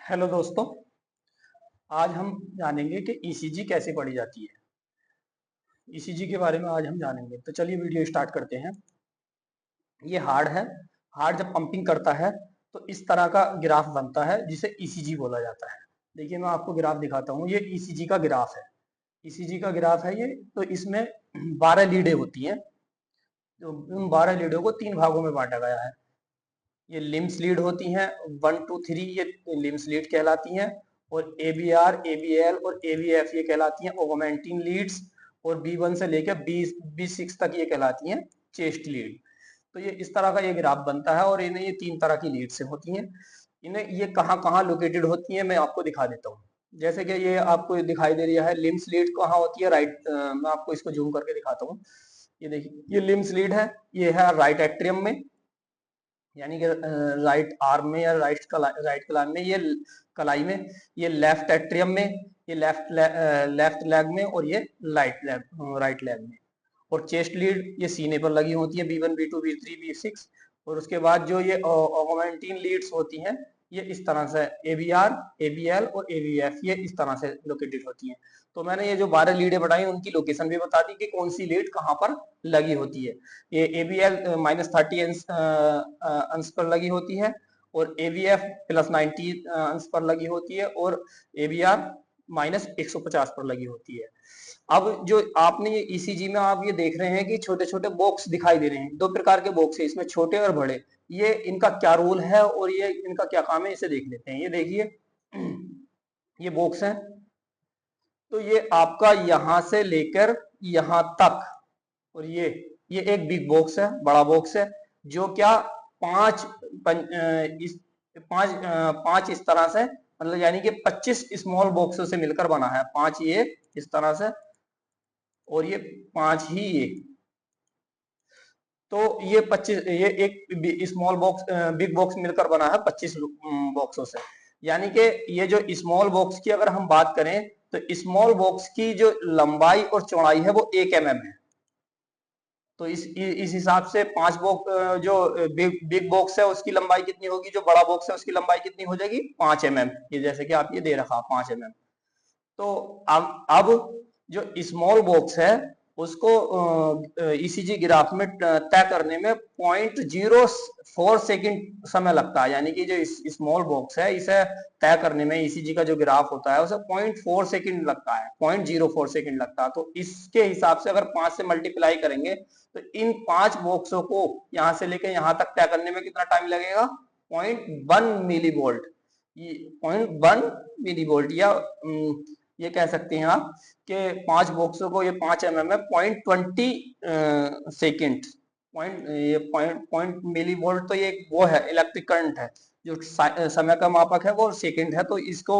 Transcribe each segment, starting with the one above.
Hello दोस्तों। आज हम जानेंगे कि ईसीजी कैसे पढ़ी जाती है। ईसीजी के बारे में आज हम जानेंगे, तो चलिए वीडियो स्टार्ट करते हैं। ये हार्ट है। हार्ट जब पंपिंग करता है तो इस तरह का ग्राफ बनता है जिसे ईसीजी बोला जाता है। देखिए मैं आपको ग्राफ दिखाता हूँ, ये ईसीजी का ग्राफ है। ईसीजी का ग्राफ है ये। तो इसमें 12 लीडें होती हैं। तो उन 12 लीडों को 3 भागों में बांटा गया है। ये लिम्स लीड होती हैं, 1 2 3 ये लिम्स लीड कहलाती हैं। और एबीआर, एबीएल और एबीएफ ये कहलाती हैं ऑगमेंटिंग लीड्स। और बी1 से लेकर बी6 तक ये कहलाती हैं चेस्ट लीड। तो ये इस तरह का ये ग्राफ बनता है और इन्हें ये 3 तरह की लीड से होती हैं। इन्हें ये कहाँ कहाँ लोकेटेड होती हैं मैं आपको दिखा देता हूँ। जैसे कि ये आपको दिखाई दे रही है लिम्स लीड कहाँ होती है, राइट। मैं आपको इसको जूम करके दिखाता हूँ। ये देखिए ये लिम्स लीड है, ये है राइट एट्रियम में, यानी कि राइट आर्म में या राइट कलाई में, ये कलाई में। ये लेफ्ट एट्रियम में, ये लेफ्ट लेग में, और ये राइट लेग में। और चेस्ट लीड ये सीने पर लगी होती है, B1 B2 B3 B6। और उसके बाद जो ये ऑगमेंटिन लीड्स होती हैं ये इस तरह से एबीआर, एबीएल और एबीएफ ये इस तरह से लोकेटेड होती हैं। तो मैंने ये जो 12 लीडें बताई उनकी लोकेशन भी बता दी कि कौन सी लीड कहाँ पर लगी होती है। ये एबीएल -30 अंश पर लगी होती है, और एबीएफ +90 अंश पर लगी होती है, और एबीआर -150 पर लगी होती है। अब जो आपने ये ईसीजी में आप ये देख रहे हैं कि छोटे छोटे बॉक्स दिखाई दे रहे हैं, 2 प्रकार के बॉक्स है इसमें, छोटे और बड़े। ये इनका क्या रोल है और ये इनका क्या काम है इसे देख लेते हैं। ये देखिए ये बॉक्स है। तो ये आपका यहां से लेकर यहां तक, और ये एक बिग बॉक्स है, बड़ा बॉक्स है, जो क्या पांच इस पांच इस तरह से, मतलब यानी कि 25 स्मॉल बॉक्सों से मिलकर बना है। 5 ये इस तरह से, और ये 5 ही ये। तो ये 25, ये एक स्मॉल बॉक्स बिग बॉक्स मिलकर बना है 25 बॉक्सों से। यानी कि ये जो स्मॉल बॉक्स की अगर हम बात करें तो स्मॉल बॉक्स की जो लंबाई और चौड़ाई है वो 1 mm है। तो इस हिसाब से 5 बॉक्स जो बिग बॉक्स है उसकी लंबाई कितनी होगी, जो बड़ा बॉक्स है उसकी लंबाई कितनी हो जाएगी 5 mm। ये जैसे कि आप ये दे रखा 5 mm। तो अब जो स्मॉल बॉक्स है उसको ईसीजी ग्राफ में तय करने में 0.04 सेकंड समय लगता है। यानी कि जो स्मॉल बॉक्स है इसे तय करने में ईसीजी का जो ग्राफ होता है उसे 0.4 सेकंड लगता है, 0.04 सेकंड लगता है। तो इसके हिसाब से अगर 5 से मल्टीप्लाई करेंगे तो इन 5 बॉक्सों को यहां से लेकर यहां तक तय करने में कितना टाइम लगेगा, 0.1 मिली वोल्ट। 0.1 मिली वोल्ट, या ये कह सकते हैं आप कि 5 बॉक्सों को, ये 5 mm में 0.20 सेकेंड, पॉइंट मिली वोल्ट। तो ये वो है इलेक्ट्रिक करंट है, जो समय का मापक है वो सेकंड है। तो इसको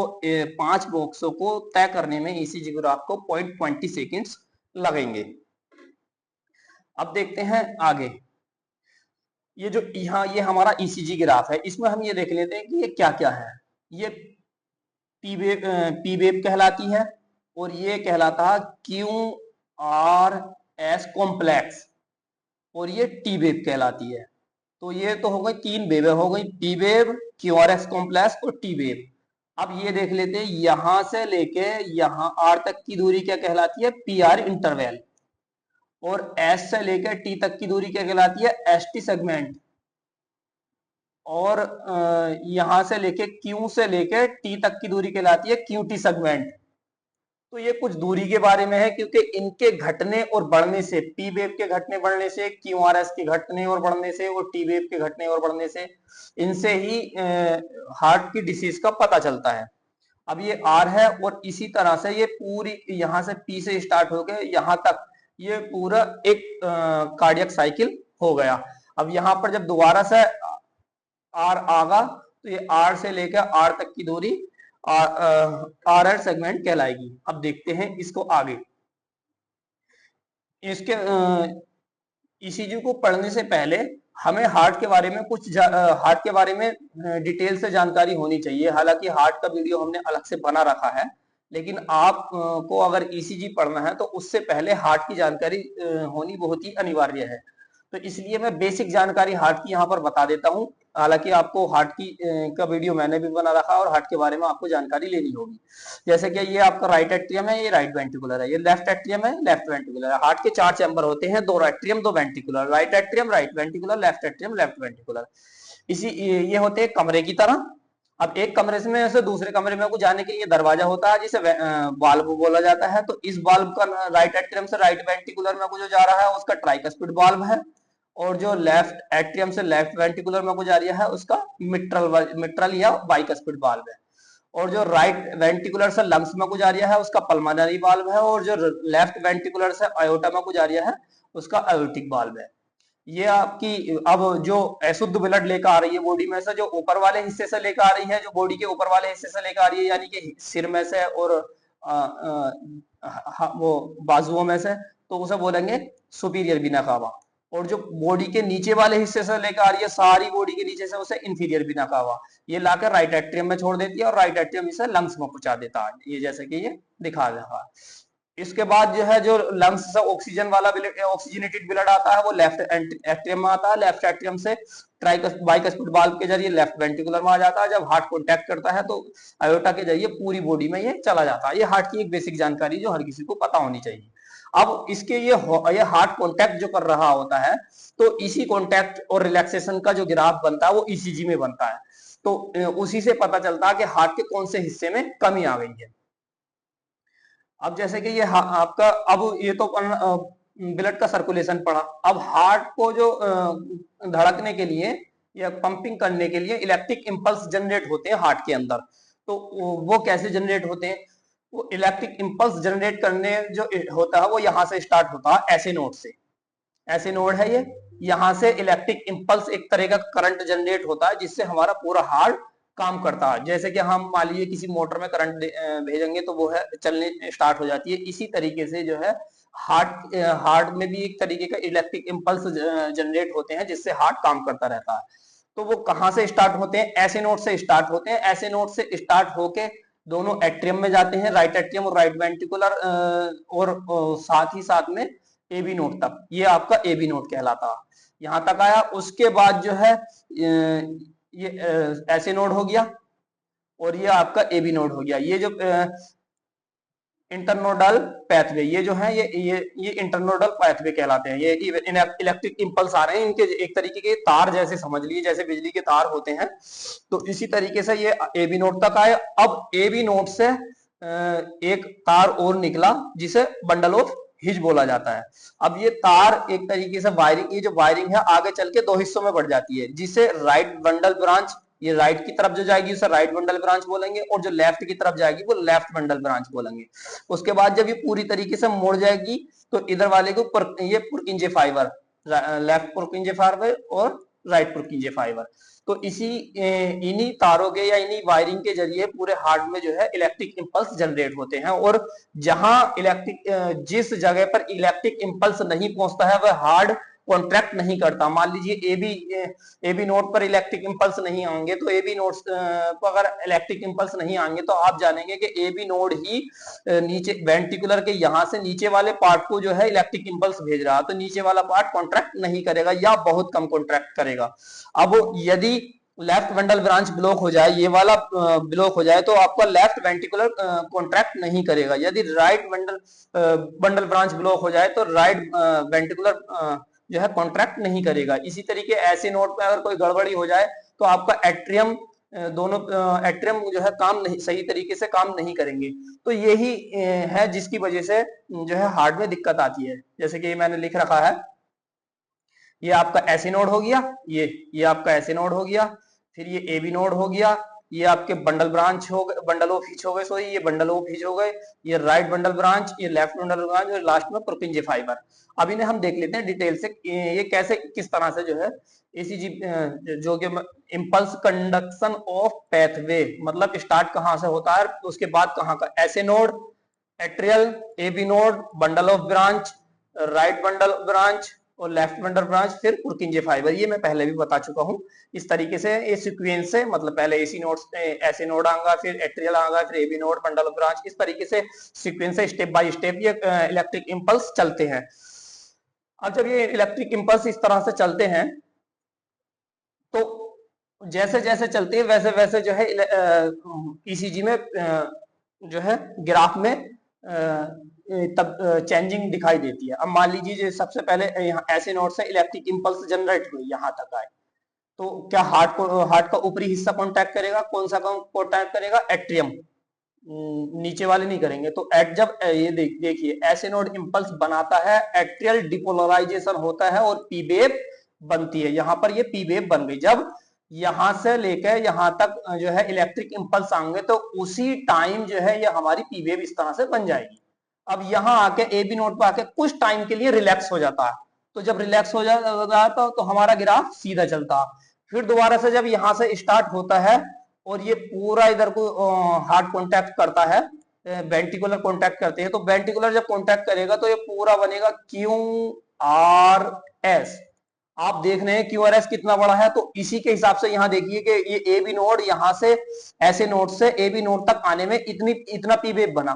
5 बॉक्सों को तय करने में ईसीजी ग्राफ को 0.20 सेकेंड्स लगेंगे। अब देखते हैं आगे। ये जो यहाँ ये हमारा ईसीजी ग्राफ है, इसमें हम ये देख लेते हैं कि ये क्या क्या है। ये पी वेव कहलाती है, और ये कहलाता है क्यू आर एस कॉम्प्लेक्स, और ये टी वेव कहलाती है। तो ये तो हो गई 3 वेव हो गई, P wave, Q R S complex और टी वेव। अब ये देख लेते हैं यहां से लेके यहां आर तक की दूरी क्या कहलाती है, पी आर इंटरवल। और एस से लेकर टी तक की दूरी क्या कहलाती है, एस टी सेगमेंट। और यहां से लेके क्यू से लेके टी तक की दूरी कहलाती है क्यूटी सेगमेंट। तो ये कुछ दूरी के बारे में है, क्योंकि इनके घटने और बढ़ने से, पी वेव के घटने बढ़ने से, क्यू आर एस के घटने और बढ़ने से, और टी वेव के घटने और बढ़ने से, इनसे ही हार्ट की डिसीज का पता चलता है। अब ये आर है, और इसी तरह से ये पूरी यहां से पी से स्टार्ट हो गए यहां तक, ये पूरा एक कार्डियक साइकिल हो गया। अब यहां पर जब दोबारा से आर आगा तो ये आर से लेकर आर तक की दूरी आर आर सेगमेंट कहलाएगी। अब देखते हैं इसको आगे। इसके ईसीजी को पढ़ने से पहले हमें हार्ट के बारे में हार्ट के बारे में डिटेल से जानकारी होनी चाहिए। हालांकि हार्ट का वीडियो हमने अलग से बना रखा है, लेकिन आप को अगर ईसीजी पढ़ना है तो उससे पहले हार्ट की जानकारी होनी बहुत ही अनिवार्य है। तो इसलिए मैं बेसिक जानकारी हार्ट की यहाँ पर बता देता हूँ। हालांकि आपको हार्ट की का वीडियो मैंने भी बना रखा है और हार्ट के बारे में आपको जानकारी लेनी होगी। जैसे कि ये आपका राइट एट्रियम है, ये राइट वेंट्रिकुलर है, ये लेफ्ट एट्रियम है, लेफ्ट वेंट्रिकुलर है। हार्ट के 4 चैम्बर होते हैं, 2 atrium 2 ventricular, right atrium right ventricular, left atrium left ventricular. इसी ये होते हैं कमरे की तरह। अब एक कमरे में से दूसरे कमरे में को जाने के लिए दरवाजा होता है जिसे वाल्व बोला जाता है। तो इस वाल्व का राइट एट्रियम से राइट वेंट्रिकुलर में को जो जा रहा है उसका ट्राइकस्पिड वाल्व है, और जो लेफ्ट एट्रियम से लेफ्ट वेंट्रिकुलर में को जा रहा है उसका मिट्रल या बाइकस्पिड वाल्व है। और जो राइट वेंट्रिकुलर से लंग्स में को जा रहा है उसका पल्मोनरी वाल्व है, और जो लेफ्ट वेंट्रिकुलर से आयोटा में को जा रहा है उसका आयोटिक वाल्व है। ये आपकी अब जो अशुद्ध ब्लड लेकर आ रही है बॉडी में से, जो ऊपर वाले हिस्से से लेकर आ रही है, जो बॉडी के ऊपर वाले हिस्से से लेकर आ रही है, यानी कि सिर में से और वो बाजुओं में से, तो उसे बोलेंगे सुपीरियर बिना कावा। और जो बॉडी के नीचे वाले हिस्से से लेकर आ रही है, सारी बॉडी के नीचे से, उसे इंफीरियर बिना कावा। ये लाकर राइट एट्रियम में छोड़ देती है और राइट एट्रियम इसे लंग्स में पहुंचा देता है, ये जैसे कि ये दिखा रहा है। इसके बाद जो है जो लंग्स से ऑक्सीजन वाला ऑक्सीजनेटेड ब्लड आता है वो लेफ्ट एट्रियम में आता है। लेफ्ट एट्रियम से बाइकस्पिड वाल्व के जरिए लेफ्ट वेंट्रिकुलर में आ जाता है। जब हार्ट कॉन्टैक्ट करता है तो आयोटा के जरिए पूरी बॉडी में ये चला जाता है। ये हार्ट की एक बेसिक जानकारी जो हर किसी को पता होनी चाहिए। अब इसके ये हार्ट कॉन्टैक्ट जो कर रहा होता है, तो इसी कॉन्टैक्ट और रिलैक्सेशन का जो ग्राफ बनता है वो ईसीजी में बनता है। तो उसी से पता चलता है कि हार्ट के कौन से हिस्से में कमी आ गई है। अब जैसे कि ये आपका, अब ये तो ब्लड का सर्कुलेशन पड़ा। अब हार्ट को जो धड़कने के लिए या पंपिंग करने के लिए इलेक्ट्रिक इंपल्स जनरेट होते हैं हार्ट के अंदर। तो वो कैसे जनरेट होते हैं? वो इलेक्ट्रिक इंपल्स जनरेट करने जो होता है वो यहाँ से स्टार्ट होता है, ऐसे नोड से। ऐसे नोड है ये, यहाँ से इलेक्ट्रिक इंपल्स एक तरह का करंट जनरेट होता है जिससे हमारा पूरा हार्ट काम करता है। जैसे कि हम मान लीजिए किसी मोटर में करंट भेजेंगे तो वो है चलने स्टार्ट हो जाती है। इसी तरीके से जो है हार्ट में भी एक तरीके का इलेक्ट्रिक इंपल्स जनरेट होते हैं जिससे हार्ट काम करता रहता है। तो वो कहाँ से स्टार्ट होते हैं? ऐसे नोड से स्टार्ट होते हैं। ऐसे नोड से स्टार्ट होके दोनों एट्रियम में जाते हैं, राइट एट्रियम और राइट वेंट्रिकुलर, और साथ ही साथ में एबी नोड तक। ये आपका एबी नोड कहलाता है। यहां तक आया। उसके बाद जो है ये ऐसे नोड हो गया और ये आपका एबी नोड हो गया। ये जो इंटरनोडल पैथवे, ये जो है ये इंटरनोडल पैथवे कहलाते हैं। ये इलेक्ट्रिक इंपल्स आ रहे हैं, इनके एक तरीके के तार जैसे समझ लीजिए, जैसे बिजली के तार होते हैं। तो इसी तरीके से ये एबी नोड तक आए। अब एबी नोड से एक तार और निकला जिसे बंडल ऑफ हिज बोला जाता है। अब ये तार एक तरीके से वायरिंग, ये जो वायरिंग है आगे चल के 2 हिस्सों में बढ़ जाती है, जिसे राइट बंडल ब्रांच, ये राइट की तरफ जो जाएगी उसे राइट बंडल ब्रांच बोलेंगे, और जो लेफ्ट की तरफ जाएगी वो लेफ्ट बंडल ब्रांच बोलेंगे। उसके बाद जब ये पूरी तरीके से मुड़ जाएगी तो इधर वाले को ये पुरकिंजे फाइबर, लेफ्ट पुरकिंजे फाइबर और राइट पुरकिंजे फाइबर। तो इन्हीं तारों के या इन्हीं वायरिंग के जरिए पूरे हार्ट में जो है इलेक्ट्रिक इंपल्स जनरेट होते हैं। और जिस जगह पर इलेक्ट्रिक इंपल्स नहीं पहुंचता है वह हार्ट कॉन्ट्रैक्ट नहीं करता। मान लीजिए एबी नोड पर इलेक्ट्रिक इंपल्स नहीं आएंगे, तो एबी नोड पर अगर इलेक्ट्रिक इंपल्स नहीं आएंगे तो आप जानेंगे कि एबी नोड ही नीचे वेंट्रिकुलर के यहां से नीचे वाले पार्ट को जो है इलेक्ट्रिक इंपल्स भेज रहा है। तो नीचे वाला पार्ट कॉन्ट्रैक्ट नहीं करेगा या बहुत कम कॉन्ट्रैक्ट करेगा। अब यदि लेफ्ट बंडल ब्रांच ब्लॉक हो जाए, ये वाला ब्लॉक हो जाए, तो आपका लेफ्ट वेंट्रिकुलर कॉन्ट्रैक्ट नहीं करेगा। यदि राइट बंडल ब्रांच ब्लॉक हो जाए तो राइट वेंट्रिकुलर जो है कॉन्ट्रैक्ट नहीं करेगा। इसी तरीके ऐसे नोड पे अगर कोई गड़बड़ी हो जाए तो आपका एट्रियम, दोनों एट्रियम जो है काम नहीं, सही तरीके से काम नहीं करेंगे। तो यही है जिसकी वजह से जो है हार्ट में दिक्कत आती है। जैसे कि मैंने लिख रखा है, ये आपका ऐसे नोड हो गया, ये आपका ऐसे नोड हो गया, फिर ये एबी नोड हो गया, ये आपके बंडल ब्रांच हो गए, बंडल ऑफ हिच हो गए, सॉरी ये बंडल ऑफ हिच हो गए, ये राइट बंडल ब्रांच, ये लेफ्ट बंडल ब्रांच, और लास्ट में पुरकिंजे फाइबर। अब इन्हें हम देख लेते हैं डिटेल से, ये कैसे किस तरह से जो है ईसीजी जो कि इंपल्स कंडक्शन ऑफ पैथवे, मतलब स्टार्ट कहां से होता है उसके बाद कहां का, SA node, atrial, AV node, bundle of branch, right bundle branch और लेफ्ट बंडल ब्रांच, फिर पुरकिंजे फाइबर। ये मैं पहले भी बता चुका हूं। इस तरीके से ये सीक्वेंस है, मतलब पहले एसी नोड, ऐसे नोड आएगा, फिर एट्रियल आएगा, फिर एबी नोड, बंडल ब्रांच, इस तरीके से सीक्वेंस है, स्टेप बाय स्टेप ये इलेक्ट्रिक इंपल्स चलते हैं। अब जब ये इलेक्ट्रिक इंपल्स इस तरह से चलते हैं तो जैसे जैसे चलती है वैसे वैसे जो है ईसीजी में जो है ग्राफ में तब चेंजिंग दिखाई देती है। अब मान लीजिए जो सबसे पहले यहाँ ऐसे नोड से इलेक्ट्रिक इंपल्स जनरेट हुई यहाँ तक आए, तो क्या हार्ट का ऊपरी हिस्सा कांटेक्ट करेगा, कौन सा कांटेक्ट करेगा, एट्रियम, नीचे वाले नहीं करेंगे। तो एट जब ये देखिए ऐसे नोड इंपल्स बनाता है, एट्रियल डिपोलराइजेशन होता है और पी वेव बनती है। यहाँ पर ये पी वेव बन गई। जब यहां से लेकर यहां तक जो है इलेक्ट्रिक इंपल्स आएंगे तो उसी टाइम जो है ये हमारी पी वेव इस तरह से बन जाएगी। अब यहाँ आके ए बी नोड पर आके कुछ टाइम के लिए रिलैक्स हो जाता है। तो जब रिलैक्स हो जाता है तो हमारा ग्राफ सीधा चलता है। फिर दोबारा से जब यहाँ से स्टार्ट होता है और ये पूरा इधर को हार्ट कॉन्टैक्ट करता है, वेंटिकुलर कॉन्टैक्ट करते हैं, तो वेंटिकुलर जब कॉन्टैक्ट करेगा तो ये पूरा बनेगा क्यू आर एस। आप देख रहे हैं क्यू आर एस कितना बड़ा है। तो इसी के हिसाब से यहाँ देखिए कि ये ए बी नोड यहाँ से ऐसे नोड से ए बी नोड तक आने में इतना पी वेव बना।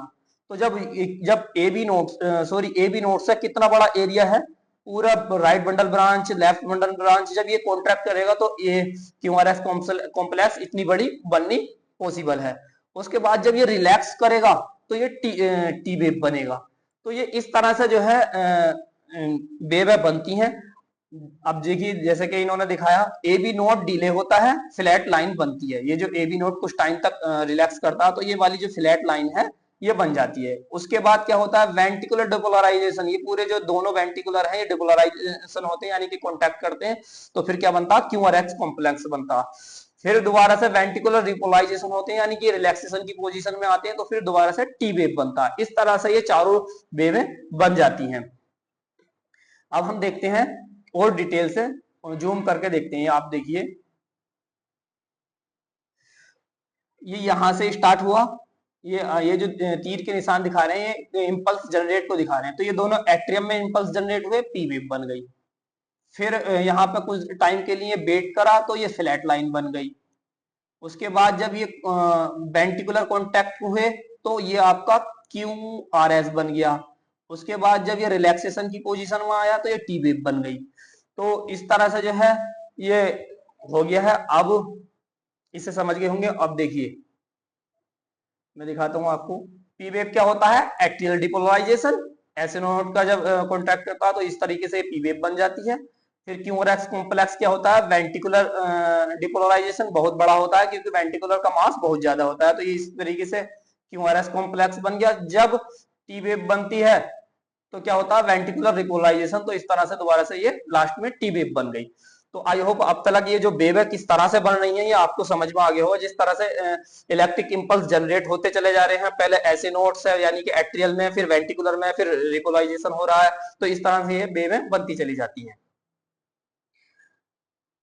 तो जब जब ए बी नोड से कितना बड़ा एरिया है, पूरा right bundle branch, left bundle branch, जब ये कॉन्ट्रैक्ट करेगा तो ये क्यू आर एस कॉम्प्लेक्स इतनी बड़ी बननी पॉसिबल है। उसके बाद जब ये रिलैक्स करेगा तो ये टी वेव बनेगा। तो ये इस तरह से जो है वेव बनती हैं। अब देखिए जैसे कि इन्होंने दिखाया ए बी नोड डिले होता है, फ्लैट लाइन बनती है। ये जो ए बी नोड कुछ टाइम तक रिलैक्स करता है तो ये वाली जो फ्लैट लाइन है ये बन जाती है। उसके बाद क्या होता है, वेंटिकुलर डिपोलराइजेशन। ये पूरे जो दोनों वेंटिकुलर हैं ये डिपोलराइजेशन होते हैं, यानी कि कॉन्टैक्ट करते हैं। तो फिर क्या बनता है, क्यू आर एक्स कॉम्प्लेक्स बनता। फिर दोबारा से वेंटिकुलर रिपोलाइजेशन होते हैं, यानी कि रिलैक्सेशन की पोजीशन में आते हैं, तो फिर दोबारा से टी वेव बनता है। इस तरह से ये चारों वेवें बन जाती हैं। अब हम देखते हैं और डिटेल से, जूम करके देखते हैं। आप देखिए ये यहां से स्टार्ट हुआ, ये जो तीर के निशान दिखा रहे हैं ये इंपल्स जनरेट को दिखा रहे हैं। तो ये दोनों एट्रियम में इंपल्स जनरेट हुए, पी वेव बन गई। फिर यहाँ पे कुछ टाइम के लिए वेट करा तो ये फ्लैट लाइन बन गई। उसके बाद जब ये वेंटिकुलर कॉन्टैक्ट हुए तो ये आपका क्यू आर एस बन गया। उसके बाद जब ये रिलैक्सेशन की पोजीशन में आया तो ये टी वेव बन गई। तो इस तरह से जो है ये हो गया है। अब इसे समझ गए होंगे। अब देखिए मैं दिखाता हूं आपको पी वेव क्या होता है, एक्टियल डिपोलराइजेशन। ऐसे नोड का जब कॉन्टैक्ट करता है तो इस तरीके से पी वेव बन जाती है। फिर क्यू आर एक्स कॉम्प्लेक्स क्या होता है, वेंटिकुलर डिपोलराइजेशन बहुत बड़ा होता है क्योंकि वेंटिकुलर का मास बहुत ज्यादा होता है। तो ये इस तरीके से क्यू आर एक्स कॉम्प्लेक्स बन गया। जब टी वेव बनती है तो क्या होता है, वेंटिकुलर रिपोलराइजेशन। तो इस तरह से दोबारा से ये लास्ट में टी वेव बन गई। तो आई होप अब तक ये जो वेव है किस तरह से बन रही है ये आपको समझ में आ गया होगा। जिस तरह से इलेक्ट्रिक इंपल्स जनरेट होते चले जा रहे हैं, पहले ऐसे नोड्स है यानी कि एट्रियल में, फिर वेंटिकुलर में, फिर रिपोलराइजेशन हो रहा है। तो इस तरह से ये वेवें बनती चली जाती हैं।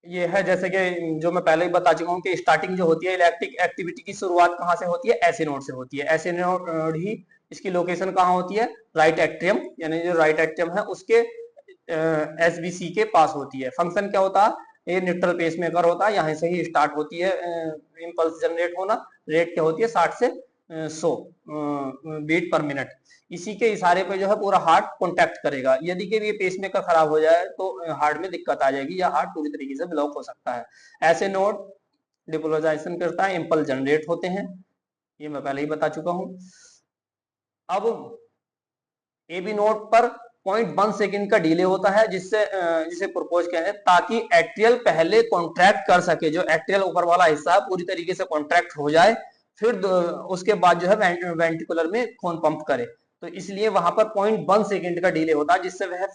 ये है जैसे कि जो मैं पहले ही बता चुका हूँ कि स्टार्टिंग जो होती है इलेक्ट्रिक एक्टिविटी की शुरुआत कहाँ से होती है, ऐसे नोड से होती है। ऐसे नोड ही इसकी लोकेशन कहाँ होती है, राइट एट्रियम, यानी जो राइट एट्रियम है उसके एसबीसी के पास होती है। फंक्शन क्या होता है, ये न्यूट्रल पेसमेकर होता है, यहाँ से ही स्टार्ट होती है इंपल्स जनरेट होना। रेट क्या होती है 60 से 100 बीट पर मिनट। इसी के इशारे पे जो है पूरा हार्ट कॉन्टैक्ट करेगा। यदि कि ये पेसमेकर खराब हो जाए तो हार्ट में दिक्कत आ जाएगी या हार्ट पूरी तरीके से ब्लॉक हो सकता है। ऐसे नोड डिपोलराइजेशन करता है, इंपल्स जनरेट होते हैं, ये मैं पहले ही बता चुका हूं। अब ए बी नोड पर 0.1 सेकंड का डिले होता है, जिसे प्रोपोज कहते हैं, ताकि एट्रियल पहले कॉन्ट्रैक्ट कर सके। जो एट्रियल ऊपर वाला हिस्सा है पूरी तरीके से कॉन्ट्रैक्ट हो जाए, फिर उसके बाद जो है वेंटिकुलर में खून पंप करे। तो इसलिए वहां पर 0.1 सेकंड का डिले होता है, जिससे वह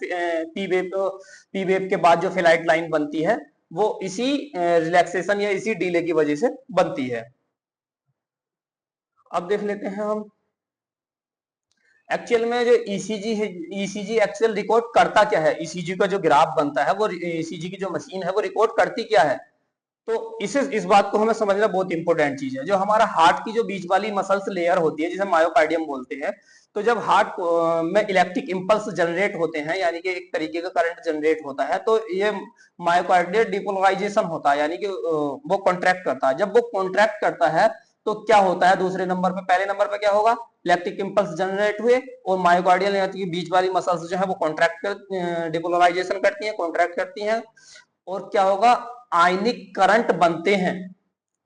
पी वेव के बाद जो फ्लाइट लाइन बनती है वो इसी रिलैक्सेशन या इसी डिले की वजह से बनती है। अब देख लेते हैं हम एक्चुअल में जो ईसीजी है, ईसीजी एक्चुअल रिकॉर्ड करता क्या है। ईसीजी का जो ग्राफ बनता है वो ईसीजी की जो मशीन है वो रिकॉर्ड करती क्या है। तो इस बात को हमें समझना बहुत इंपॉर्टेंट चीज है। जो हमारा हार्ट की जो बीच वाली मसल्स लेयर होती है जिसे मायोकार्डियम बोलते हैं, तो जब हार्ट में इलेक्ट्रिक इंपल्स जनरेट होते हैं यानी कि एक तरीके का करंट जनरेट होता है, तो ये मायोकार्डियल डिपोलराइजेशन होता है, यानी कि वो कॉन्ट्रैक्ट करता है। जब वो कॉन्ट्रैक्ट करता है तो क्या होता है, दूसरे नंबर पे, पहले नंबर पे क्या होगा, इलेक्ट्रिक इंपल्स जनरेट हुए और मायोकार्डियल यानी कि बीच वाली मसल्स जो है वो कॉन्ट्रैक्ट कर डिपोलराइजेशन करती हैं, कॉन्ट्रैक्ट करती हैं। और क्या होगा, आयनिक करंट बनते हैं,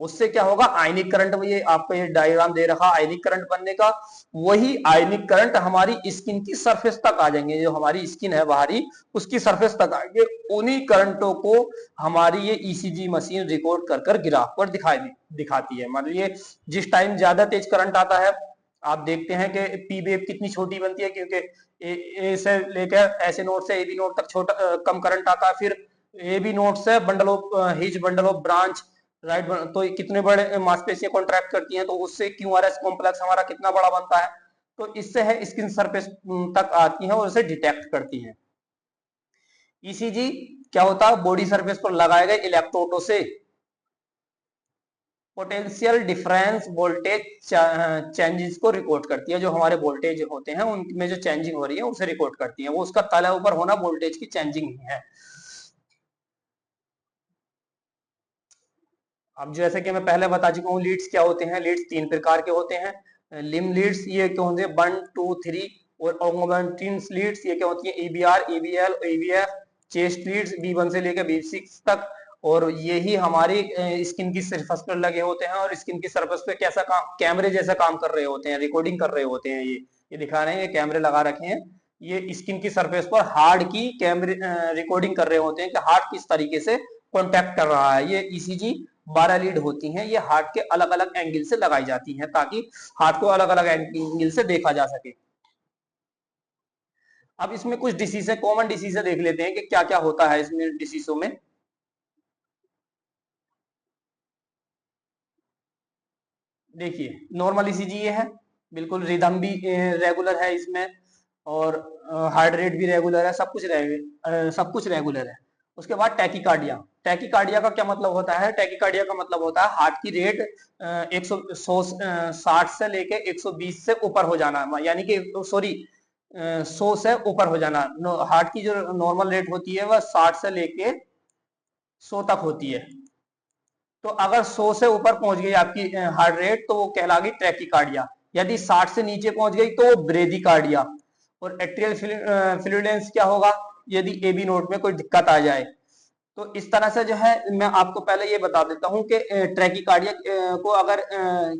उससे क्या होगा, आयनिक करंट, ये आपको ये डायग्राम दे रखा आयनिक करंट बनने का, वही आयनिक करंट हमारी स्किन की सरफेस तक आ जाएंगे, जो हमारी स्किन है बाहरी उसकी सरफेस तक आएंगे, उन्हीं करंटों को हमारी ये ईसीजी मशीन रिकॉर्ड कर कर ग्राफ पर दिखाती है। मान लीजिए जिस टाइम ज्यादा तेज करंट आता है, आप देखते हैं कि पी वेव कितनी छोटी बनती है, क्योंकि ए से लेकर ऐसे नोड से ए बी नोड तक छोटा कम करंट आता है, फिर ए बी नोड से bundle of his bundle of branch right, तो कितने बड़े मांसपेशियां कॉन्ट्रैक्ट करती हैं, तो उससे क्यूआरएस कॉम्प्लेक्स हमारा कितना बड़ा बनता है, तो इससे है स्किन सरफेस तक आती है और उसे डिटेक्ट करती हैं। ईसीजी क्या होता है, बॉडी सरफेस पर लगाए गए इलेक्ट्रोडों से पोटेंशियल डिफरेंस वोल्टेज चेंजेस को रिकॉर्ड करती है, जो हमारे वोल्टेज होते हैं उनमें जो चेंजिंग हो रही है उसे रिकॉर्ड करती है, वो उसका तले ऊपर होना वोल्टेज की चेंजिंग ही है। अब जैसे कि मैं पहले बता चुका हूँ लीड्स क्या होते हैं, लीड्स 3 प्रकार के होते हैं। लिम लीड्स ये क्या होते हैं 1 2 3, और ऑगमेंटिन लीड्स ये क्या होती है ईबीआर ईबीएल ईबीएफ, चेस्ट लीड्स B1 से लेकर B6 तक, और यही हमारी स्किन की सरफेस पर लगे होते हैं, और स्किन की सरफेस पे कैसा काम, कैमरे जैसा काम कर रहे होते हैं, रिकॉर्डिंग कर रहे होते हैं, ये दिखा रहे हैं, ये कैमरे लगा रखे हैं, ये स्किन की सरफेस पर हार्ड की कैमरे रिकॉर्डिंग कर रहे होते हैं कि हार्ट किस तरीके से कॉन्टैक्ट कर रहा है। ये ईसीजी 12 लीड होती हैं, ये हार्ट के अलग अलग एंगल से लगाई जाती हैं ताकि हार्ट को अलग अलग एंगल से देखा जा सके। अब इसमें कुछ डिसीज है, कॉमन डिसीज देख लेते हैं कि क्या क्या होता है इसमें डिसीजों में। देखिए नॉर्मल ईसीजी ये है, बिल्कुल रिदम भी रेगुलर है इसमें, और हार्ट रेट भी रेगुलर है, सब कुछ रेगुलर है। उसके बाद टैकीकार्डिया, टैकीकार्डिया का क्या मतलब होता है, टैकीकार्डिया का मतलब होता है हार्ट की रेट 160 से लेके 120 से ऊपर हो जाना, यानी कि सॉरी 100 से ऊपर हो जाना। हार्ट की जो नॉर्मल रेट होती है वह 60 से लेके 100 तक होती है, तो अगर 100 से ऊपर पहुंच गई आपकी हार्ट रेट तो वो कहलागी ट्रैकीकार्डिया, यदि 60 से नीचे पहुंच गई तो वो ब्रेदिकार्डिया। और एट्रियल फिब्रिलेंस क्या होगा, यदि एबी नोड में कोई दिक्कत आ जाए। तो इस तरह से जो है मैं आपको पहले ये बता देता हूं कि ट्रैकीकार्डिया को अगर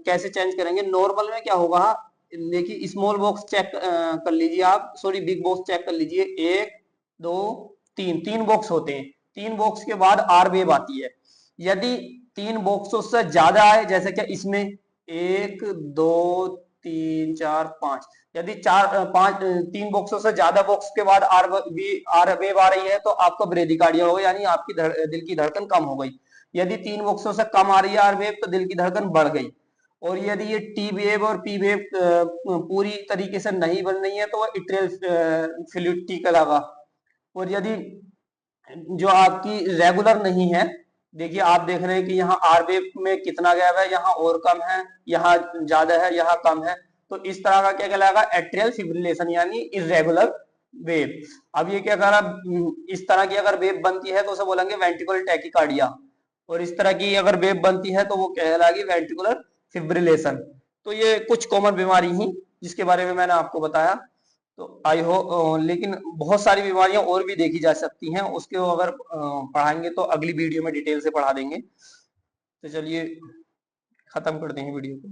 कैसे चेंज करेंगे। नॉर्मल में क्या होगा, देखिए स्मॉल बॉक्स चेक कर लीजिए आप, सॉरी बिग बॉक्स चेक कर लीजिए, 1 2 3, 3 बॉक्स होते हैं, 3 बॉक्स के बाद आर वेव आती है। यदि 3 बॉक्सों से ज्यादा आए, जैसे कि इसमें 1 2 3 4 5, यदि 3 बॉक्सों से ज्यादा बॉक्स के बाद आर वेव आ रही है तो आपका ब्रेदिकार्डिया होगा, यानी आपकी दिल की धड़कन कम हो गई। यदि 3 बॉक्सों से कम आ रही है आर वेव तो दिल की धड़कन बढ़ गई। और यदि ये टी वेव और पी वेव पूरी तरीके से नहीं बन रही है तो वह इट्रियल फ्लूइड कहलागा। और यदि जो आपकी रेगुलर नहीं है, देखिए आप देख रहे हैं कि यहाँ आर वेव में कितना गैप है, यहाँ और कम है, यहाँ ज्यादा है, यहाँ कम है, तो इस तरह का क्या कहलाएगा, एट्रियल फिब्रिलेशन यानी इरेगुलर वेव। अब ये क्या अगर इस तरह की अगर वेव बनती है तो उसे बोलेंगे वेंट्रिकुलर टैकीकार्डिया, और इस तरह की अगर वेव बनती है तो वो कहलाएगी वेंट्रिकुलर फिब्रिलेशन। तो ये कुछ कॉमन बीमारी ही जिसके बारे में मैंने आपको बताया। तो आई हो लेकिन बहुत सारी बीमारियां और भी देखी जा सकती हैं, उसके अगर पढ़ाएंगे तो अगली वीडियो में डिटेल से पढ़ा देंगे। तो चलिए खत्म करते हैं वीडियो को।